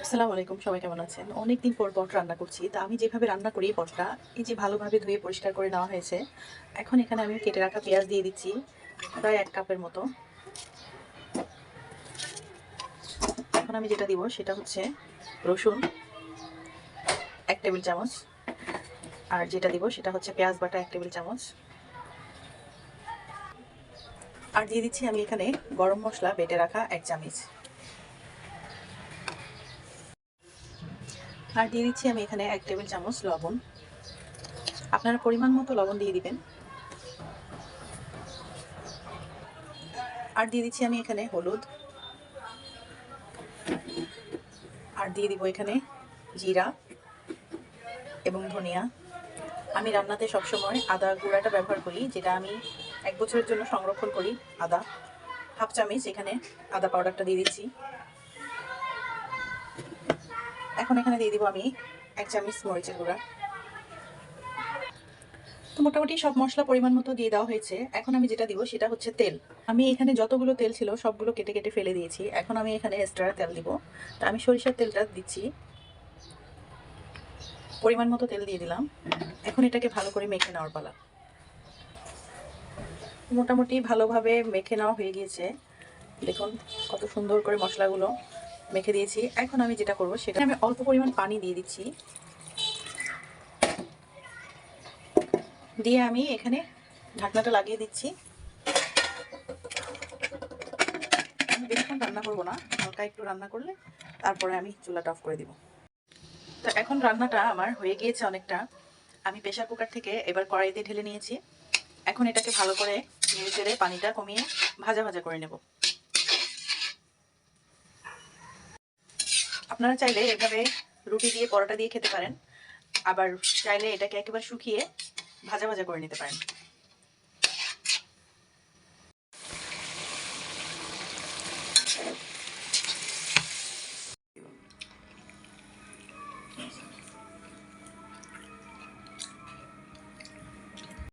আসসালামু আলাইকুম, সবাই কেমন আছেন? অনেকদিন পর পট রান্না করছি। তা আমি যেভাবে রান্না করি পটটা, এই যে ভালোভাবে ধুয়ে পরিষ্কার করে নেওয়া হয়েছে। এখন এখানে আমি কেটে রাখা পেঁয়াজ দিয়ে দিচ্ছি, প্রায় ১ কাপের মতো। এখন আমি যেটা দিব সেটা হচ্ছে রসুন ১ টেবিল চামচ। আর যেটা দিব সেটা হচ্ছে পেঁয়াজ বাটা ১ টেবিল চামচ। আর দিয়ে দিচ্ছি আমি এখানে গরম মসলা বেটে রাখা ১ চামচ। আর দিয়ে দিচ্ছি আমি এখানে ১ টেবিল চামচ লবণ। আপনারা পরিমাণ মতো লবণ দিয়ে দিবেন। আর দিয়ে দিচ্ছি আমি এখানে হলুদ। আর দিয়ে দিব এখানে জিরা এবং ধনিয়া। আমি রান্নাতে সবসময় আদা গুঁড়াটা ব্যবহার করি, যেটা আমি ১ বছরের জন্য সংরক্ষণ করি। আদা হাফ চামচ এখানে আদা পাউডারটা দিয়ে দিচ্ছি। এখন এখানে দিয়ে দিব আমি ১ চামচ মরিচের গুঁড়া। তো মোটামুটি সব মশলা পরিমাণ মতো দিয়ে দেওয়া হয়েছে। এখন আমি যেটা দিব সেটা হচ্ছে তেল। আমি এখানে যতগুলো তেল ছিল সবগুলো কেটে কেটে ফেলে দিয়েছি। এখন আমি এখানে এক্সট্রা তেল দিব। তো আমি সরিষার তেলটা দিচ্ছি। পরিমাণ মতো তেল দিয়ে দিলাম। এখন এটাকে ভালো করে মেখে নেওয়ার পালা। মোটামুটি ভালোভাবে মেখে নেওয়া হয়ে গিয়েছে। দেখুন কত সুন্দর করে মশলাগুলো মেখে দিয়েছি। এখন আমি যেটা করব সেটা আমি অল্প পরিমাণ পানি দিয়ে দিচ্ছি। দিয়ে আমি এখানে ঢাকনাটা লাগিয়ে দিচ্ছি। আমি বেশিক্ষণ রান্না করব না, হালকা একটু রান্না করলে তারপরে আমি চুলাটা অফ করে দিব। তো এখন রান্নাটা আমার হয়ে গিয়েছে অনেকটা। আমি প্রেসার কুকার থেকে এবার কড়াইতে ঢেলে নিয়েছি। এখন এটাকে ভালো করে নেড়ে চেড়ে পানিটা কমিয়ে ভাজা ভাজা করে নেব। আপনারা চাইলে এভাবে রুটি দিয়ে পরোটা দিয়ে খেতে পারেন, আবার চাইলে এটাকে একেবারে শুকিয়ে ভাজা ভাজা করে নিতে পারেন।